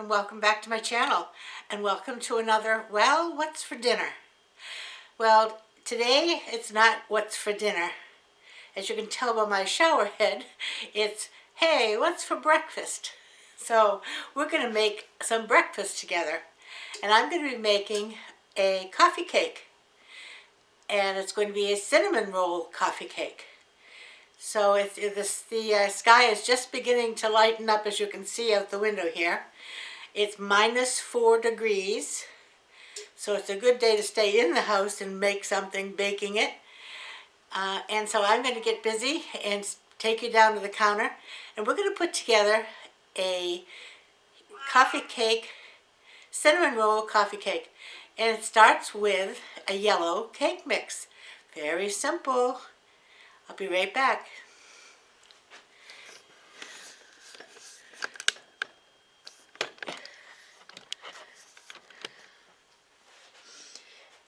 and welcome back to my channel, and welcome to another, well, what's for dinner? Well, today it's not what's for dinner. As you can tell by my shower head, it's, hey, what's for breakfast? So we're going to make some breakfast together, and I'm going to be making a coffee cake, and it's going to be a cinnamon roll coffee cake. So the sky is just beginning to lighten up, as you can see out the window here. It's -4 degrees, so it's a good day to stay in the house and make something, baking it. And so I'm going to get busy and take you down to the counter, and we're going to put together a coffee cake, cinnamon roll coffee cake. And it starts with a yellow cake mix. Very simple. I'll be right back.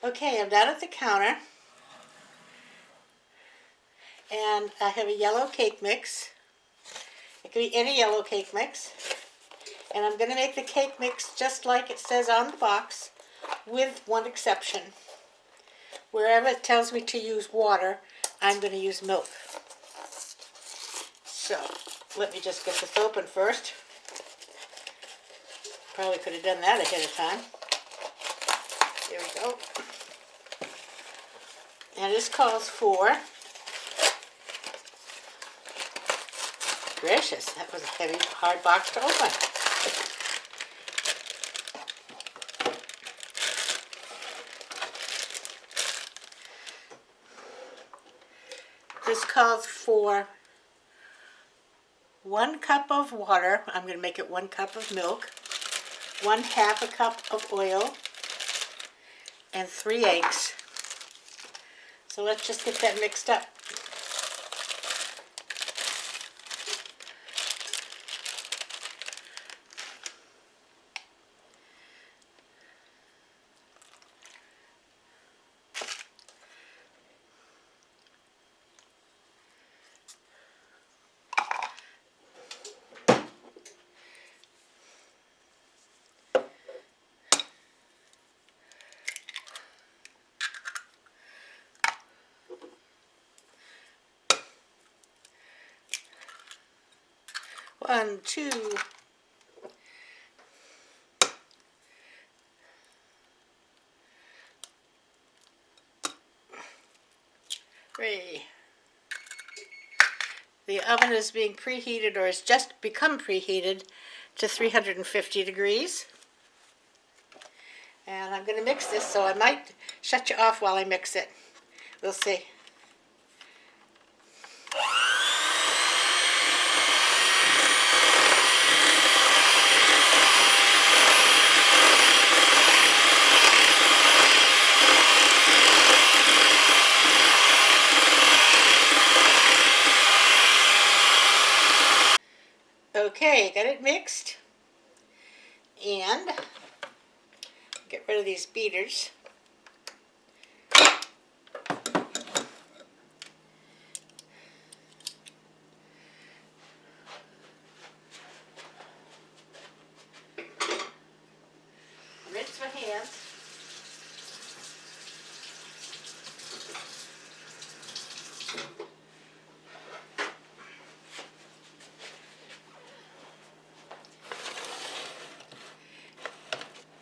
Okay, I'm down at the counter, and I have a yellow cake mix. It can be any yellow cake mix. And I'm going to make the cake mix just like it says on the box, with one exception. Wherever it tells me to use water, I'm going to use milk. So, let me just get this open first. Probably could have done that ahead of time. There we go. And this calls for, gracious, that was a heavy, hard box to open. This calls for 1 cup of water. I'm going to make it 1 cup of milk, 1/2 a cup of oil, and 3 eggs. So let's just get that mixed up. One, two, three. The oven is being preheated, or has just become preheated, to 350 degrees. And I'm going to mix this, so I might shut you off while I mix it. We'll see. Okay, got it mixed, and get rid of these beaters. Rinse my hands.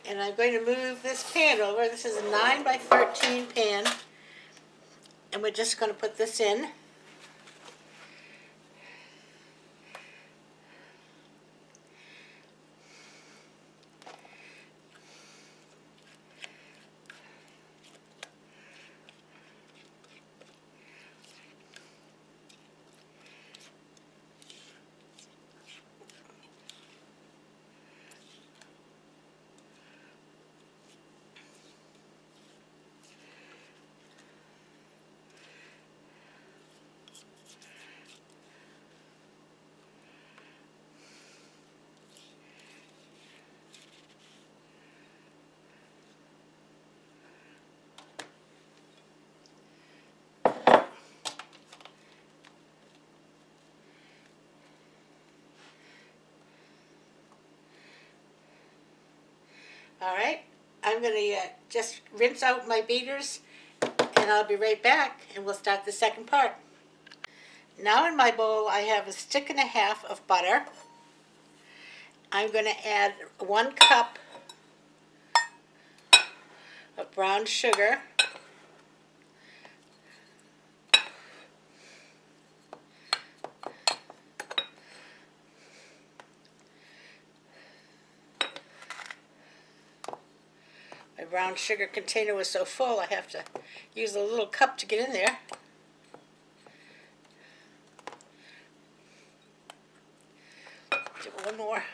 And I'm going to move this pan over. This is a 9 by 13 pan. And we're just going to put this in. All right, I'm going to just rinse out my beaters, and I'll be right back, and we'll start the second part. Now in my bowl I have a stick and a half of butter. I'm going to add 1 cup of brown sugar, my brown sugar container was so full I have to use a little cup to get in there. Do 1 more.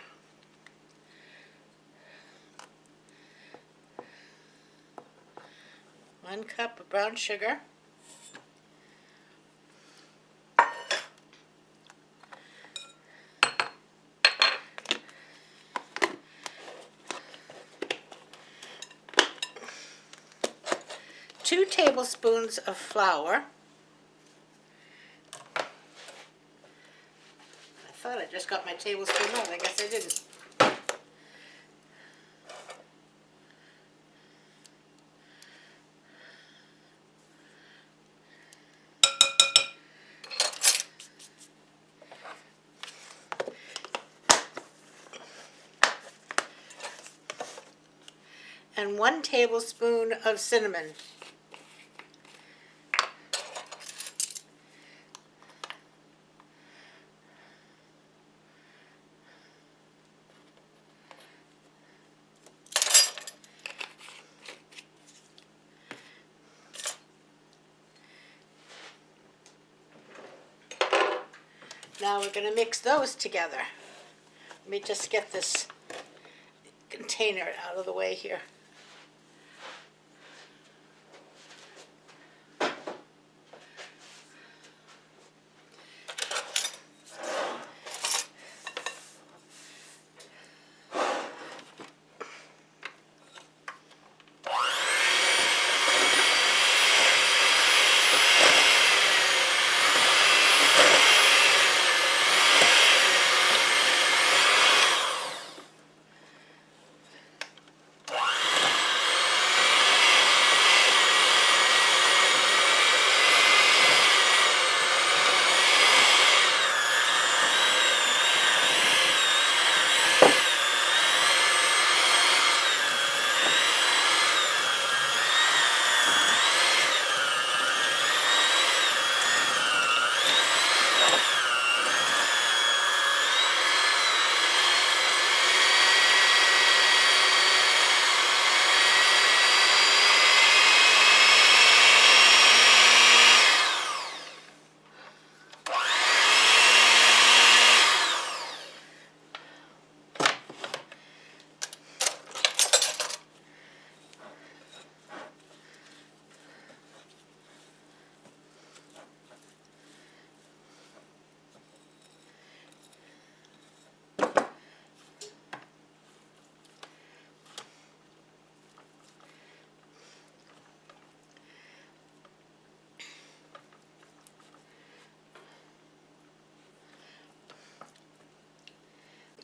One cup of brown sugar. Two tablespoons of flour. I thought I just got my tablespoon out. I guess I didn't. And 1 tablespoon of cinnamon. Now we're going to mix those together. Let me just get this container out of the way here.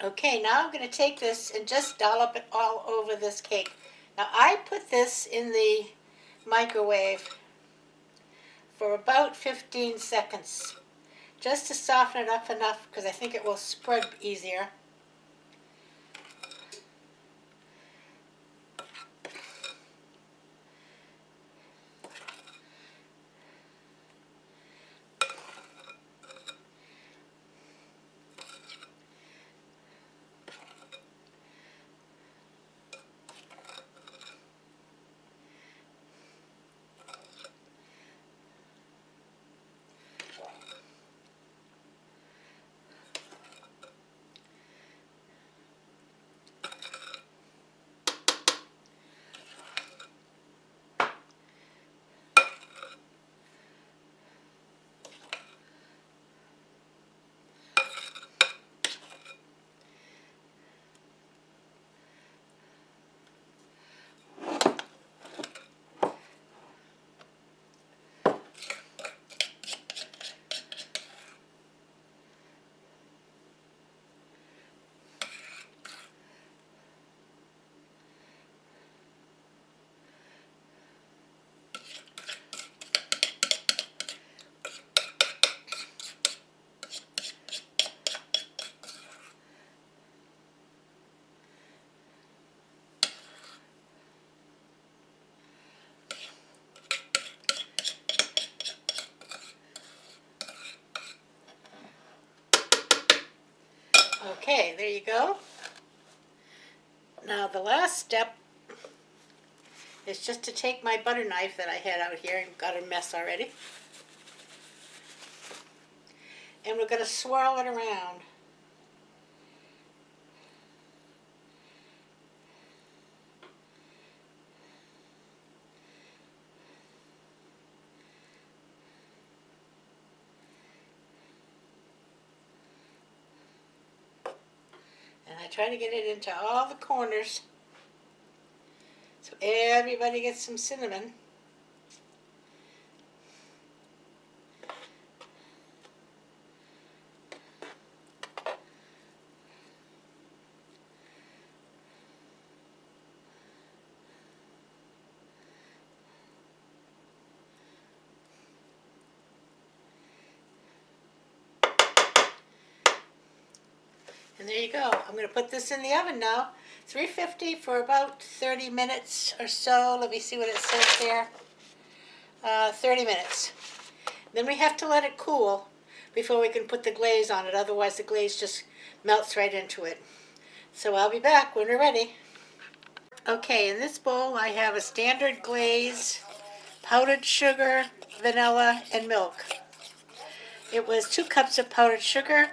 Okay, now I'm going to take this and just dollop it all over this cake. Now I put this in the microwave for about 15 seconds, just to soften it up enough because I think it will spread easier. step is just to take my butter knife that I had out here and got a mess already. And we're going to swirl it around. And I try to get it into all the corners so everybody gets some cinnamon. And there you go. I'm going to put this in the oven now. 350 for about 30 minutes or so. Let me see what it says there. 30 minutes. Then we have to let it cool before we can put the glaze on it. Otherwise the glaze just melts right into it. So I'll be back when we're ready. Okay, in this bowl I have a standard glaze, powdered sugar, vanilla, and milk. It was 2 cups of powdered sugar,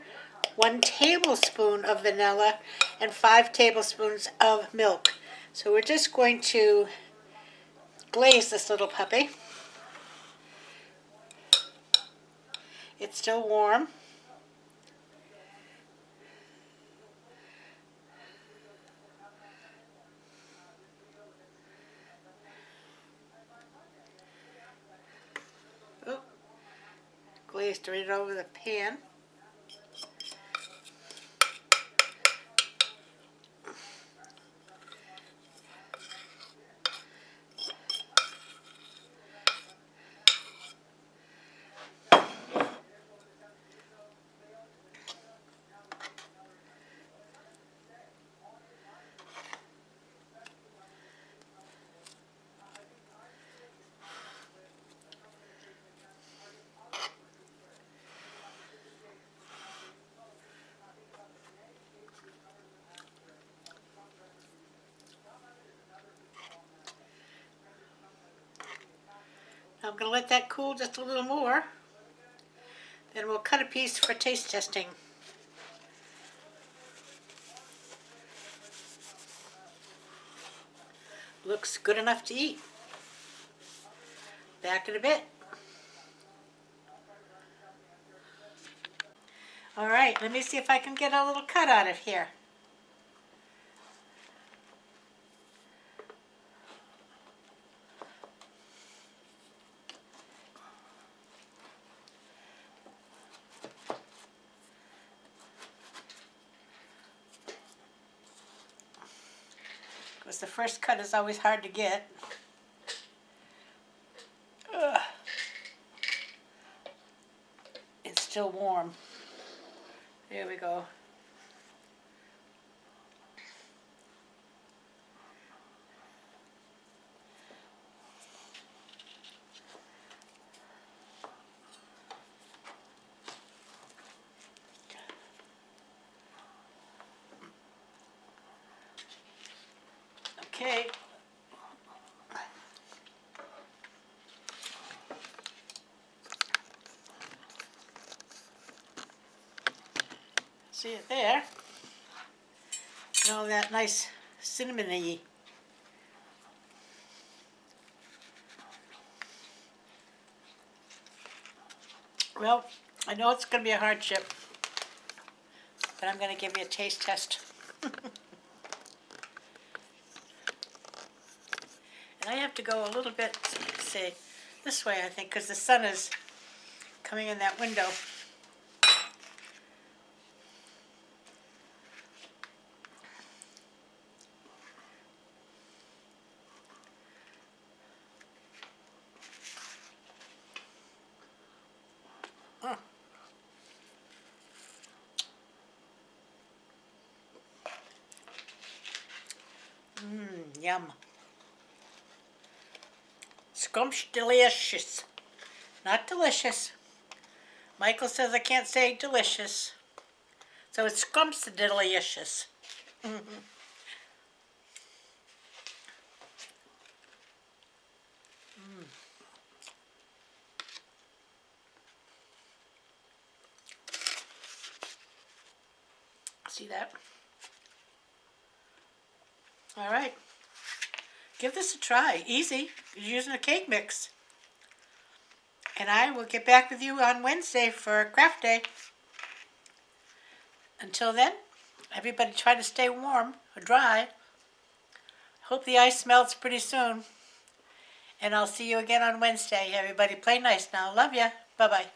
1 tablespoon of vanilla, and 5 tablespoons of milk. So we're just going to glaze this little puppy. It's still warm. Oh, glazed right over the pan. I'm going to let that cool just a little more. Then we'll cut a piece for taste testing. Looks good enough to eat. Back in a bit. Alright, let me see if I can get a little cut out of here. Because the first cut is always hard to get. Ugh. It's still warm. There we go. Okay. See it there? And all that nice cinnamony. Well, I know it's going to be a hardship, but I'm going to give you a taste test. And I have to go a little bit, say, this way, I think, because the sun is coming in that window. Yum. Scrumptious. Not delicious. Michael says I can't say delicious. So it's scrumptious. See that? All right. Give this a try. Easy. You're using a cake mix. And I will get back with you on Wednesday for craft day. Until then, everybody try to stay warm or dry. Hope the ice melts pretty soon. And I'll see you again on Wednesday. Everybody play nice now. Love ya. Bye-bye.